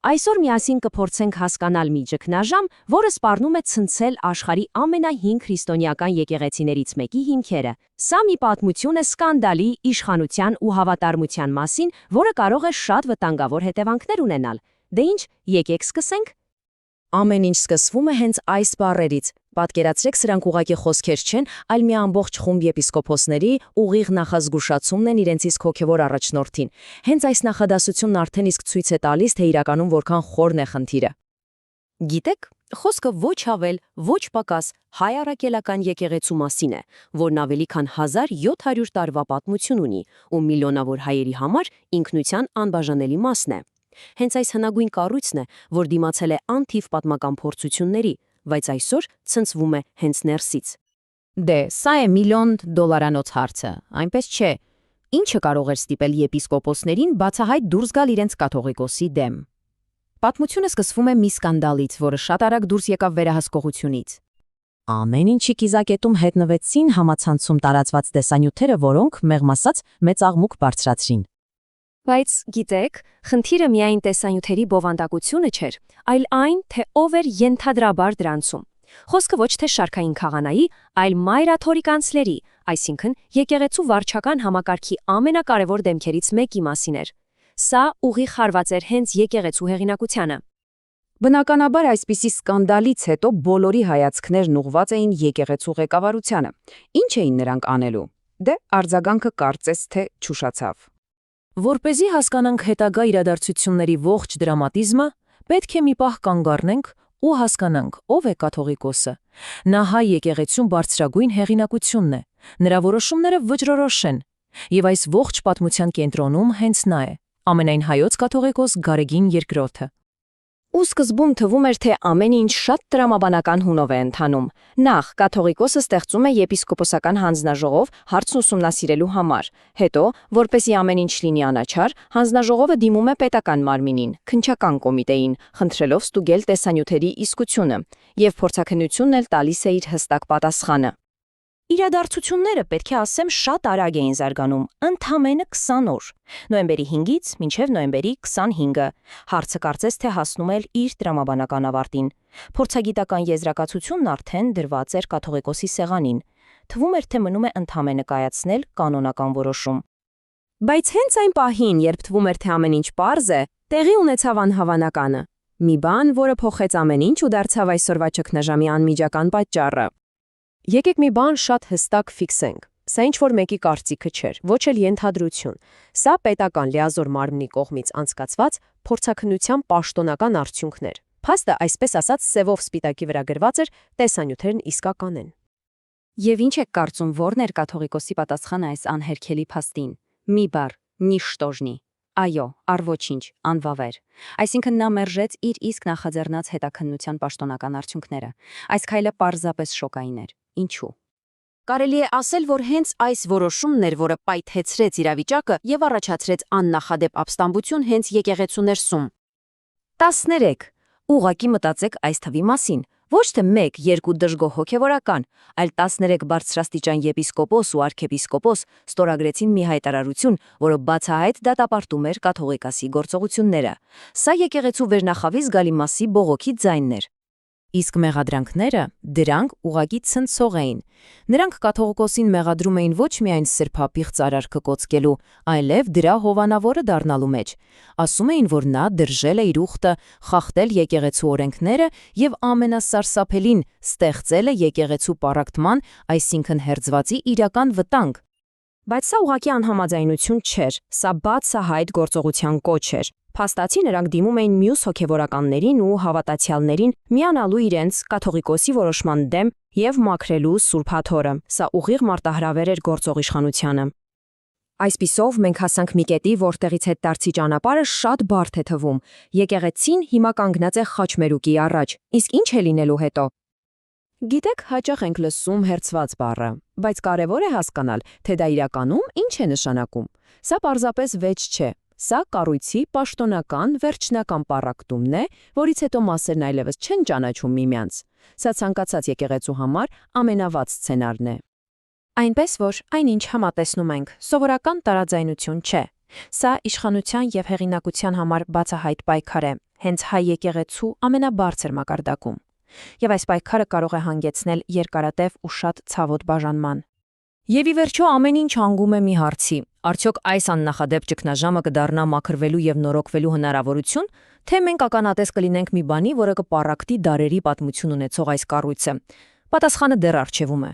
Այսօր միասին կփորձենք հասկանալ մի ճգնաժամ, որը սպառնում է ցնցել աշխարհի ամենահին քրիստոնեական եկեղեցիներից մեկի հիմքերը։ Սա մի պատմություն է սկանդալի, իշխանության ու հավատարմության մասին, որը կարող է շատ վտանգավոր հետևանքներ ունենալ։ Դե ինչ, եկեք սկսենք։ Ամեն ինչ սկսվում է հենց այս բառերից։ Պատկերացրեք, սրանք ուղղակի խոսքեր չեն, այլ մի ամբողջ խումբ եպիսկոպոսների ուղիղ նախազգուշացումն են իրենց իսկ հոգևոր առաջնորդին։ Հենց այս նախադասությունն արդեն իսկ ցույց է տալիս, թե իրականում որքան խորն է խնդիրը։ Գիտեք, խոսքը ոչ ավել, ոչ պակաս հայ առաքելական եկեղեցու մասին է, որն ավելի քան 1700 տարվա պատմություն ունի ու միլիոնավոր հայերի համար ինքնության անբաժանելի մասն է։ Հենց այս հնագույն կառույցն է, որ դիմացել է անթիվ պատմական փորձությունների, բայց այսօր ցնցվում է հենց ներսից։ Դե, սա է միլիոն դոլարանոց հարցը, այնպես չէ։ Ինչը կարող էր ստիպել եպիսկոպոսներին բացահայտ դուրս գալ իրենց կաթողիկոսի դեմ։ Պատմությունը սկսվում է մի սկանդալից, որը շատ արագ դուրս եկավ վերահսկողությունից։ Ամեն ինչի կիզակետում հայտնվեցին համացանցում տարածված տեսանյութերը, որոնք, մեղմ ասած, մեծ աղմուկ բարձրացրին։ Բայց գիտեք, խնդիրը միայն տեսանյութերի բովանդակությունը չէր, այլ այն, թե ով էր ենթադրաբար դրանցում։ Խոսքը ոչ թե շարքային քահանայի, այլ մայրաթորի կանցլերի, այսինքն եկեղեցու վարչական համակարգի ամենակարևոր դեմքերից մեկի մասին էր։ Սա ուղիղ հարված էր հենց եկեղեցու հեղինակությանը։ Բնականաբար այսպիսի սկանդալից հետո բոլորի հայացքներն ուղղված էին եկեղեցու ղեկավարությանը։ Ինչ էին նրանք անելու։ Դե արձագանքը կարծես թե չուշացավ։ Որպեսզի հասկանանք հետագա իրադարձությունների ողջ դրամատիզմը, պետք է մի պահ կանգ առնենք ու հասկանանք, ով է կաթողիկոսը։ Նա հայ եկեղեցու բարձրագույն հեղինակությունն է։ Նրա որոշումները վճռորոշ են, եւ այս ողջ պատմության կենտրոնում հենց նա է, ամենայն հայոց կաթողիկոս Գարեգին II-ը։ Ու սկզբում թվում էր, թե ամեն ինչ շատ տրամաբանական հունով է ընթանում։ Նախ կաթողիկոսը ստեղծում է եպիսկոպոսական հանձնաժողով հարցն ուսումնասիրելու համար։ Հետո, որպեսզի ամեն ինչ լինի անաչառ, հանձնաժողովը դիմում է պետական մարմինին, քննչական կոմիտեին, խնդրելով ստուգել տեսանյութերի իսկությունը, եւ փորձաքննությունն էլ տալիս է իր հստակ պատասխանը։ Իրադարձությունները, պետք է ասեմ, շատ արագ էին զարգանում, ընդամենը 20 օր։ Նոյեմբերի 5-ից մինչև նոյեմբերի 25-ը հարցը կարծես թե հասնում էր իր տրամաբանական ավարտին։ Փորձագիտական եզրակացությունն արդեն դրված էր կաթողիկոսի սեղանին։ Թվում էր, թե մնում է ընդամենը կայացնել կանոնական որոշում։ Բայց հենց այն պահին, երբ թվում էր, թե ամեն ինչ պարզ է, տեղի ունեցավ անհավանականը։ Մի բան, որը փոխեց ամեն ինչ ու դարձավ այսօրվա ճգնաժամի անմիջական պատճառը։ Եկեք մի բան շատ հստակ ֆիքսենք։ Սա ինչ-որ մեկի կարծիքը չէր, ոչ էլ ենթադրություն։ Սա պետական լիազոր մարմնի կողմից անցկացված փորձաքննության պաշտոնական արդյունքն էր։ Փաստը, այսպես ասած, սևով սպիտակի վրա գրված էր, տեսանյութերն իսկական են։ Եվ ինչ եք կարծում, ո՞րն էր կաթողիկոսի պատասխանը այս անհերքելի փաստին։ Մի բառ՝ նիշտոժնի։ Այո, առ ոչինչ, անվավեր։ Այսինքն նա մերժեց իր իսկ նախաձեռնած հետաքննության պաշտոնական արդյունքները։ Այս քայլը պարզապես շոկային էր։ Ինչու։ Կարելի է ասել, որ հենց այս որոշումն էր, որը պայթեցրեց իրավիճակը եւ առաջացրեց աննախադեպ ապստամբություն հենց եկեղեցու ներսում։ 13. Ուղղակի մտածեք այս թվի մասին։ Ոչ թե 1-2 դժգոհ հոգևորական, այլ 13 բարձրաստիճան եպիսկոպոս ու արքեպիսկոպոս ստորագրեցին մի հայտարարություն, որը բացահայտ դատապարտում էր կաթողիկոսի գործողությունները։ Սա եկեղեցու վերնախավի զգալի մասի բողոքի ձայնն էր։ Իսկ մեղադրանքները, դրանք ուղղակի ցնցող էին։ Նրանք կաթողիկոսին մեղադրում էին ոչ միայն սրբապիղծ արարքը կոծկելու, այլև դրա հովանավորը դառնալու մեջ։ Ասում էին, որ նա դրժել է իր ուխտը, խախտել եկեղեցու օրենքները եւ ամենասարսափելին ստեղծել է եկեղեցու պառակտման, այսինքն հերձվածի իրական վտանգ։ Բայց սա ուղղակի անհամաձայնություն չէր, սա բացահայտ գործողության կոչ էր։ Փաստացի նրանք դիմում էին մյուս հոգևորականներին ու հավատացյալներին միանալու իրենց կաթողիկոսի որոշման դեմ եւ մաքրելու Սուրբ Հաթորը։ Սա ուղիղ մարտահրավեր էր գործող իշխանությանը։ Այսպիսով մենք հասանք մի կետի, որտեղից հետ դարձի ճանապարհը շատ բարդ է թվում։ Եկեղեցին հիմա կանգնած է խաչմերուկի առաջ։ Իսկ ինչ է լինելու հետո։ Գիտեք, հաճախ ենք լսում հերձված բառը, բայց կարևոր է հասկանալ, թե դա իրականում ինչ է նշանակում։ Սա պարզապես վեճ չէ։ Սա կառույցի պաշտոնական վերջնական պառակտումն է, որից հետո մասերն այլևս չեն ճանաչում միմյանց։ Սա ցանկացած եկեղեցու համար ամենավատ սցենարն է։ Այնպես որ այն ինչ համատեսնում ենք, սովորական տարաձայնություն չէ։ Սա իշխանության եւ հեղինակության համար բացահայտ պայքար է։ հենց հայ եկեղեցու ամենաբարձր մակարդակում։ Եվ այս պայքարը կարող է հանգեցնել երկարատև ու շատ ցավոտ բաժանման։ Եվ ի վերջո ամեն ինչ հանգում է մի հարցի. արդյոք այս աննախադեպ ճգնաժամը կդառնա մաքրվելու եւ նորոգվելու հնարավորություն, թե մենք ականատես կլինենք մի բանի, որը կպառակտի դարերի պատմություն ունեցող այս կառույցը։ Պատասխանը դեռ առջևում է։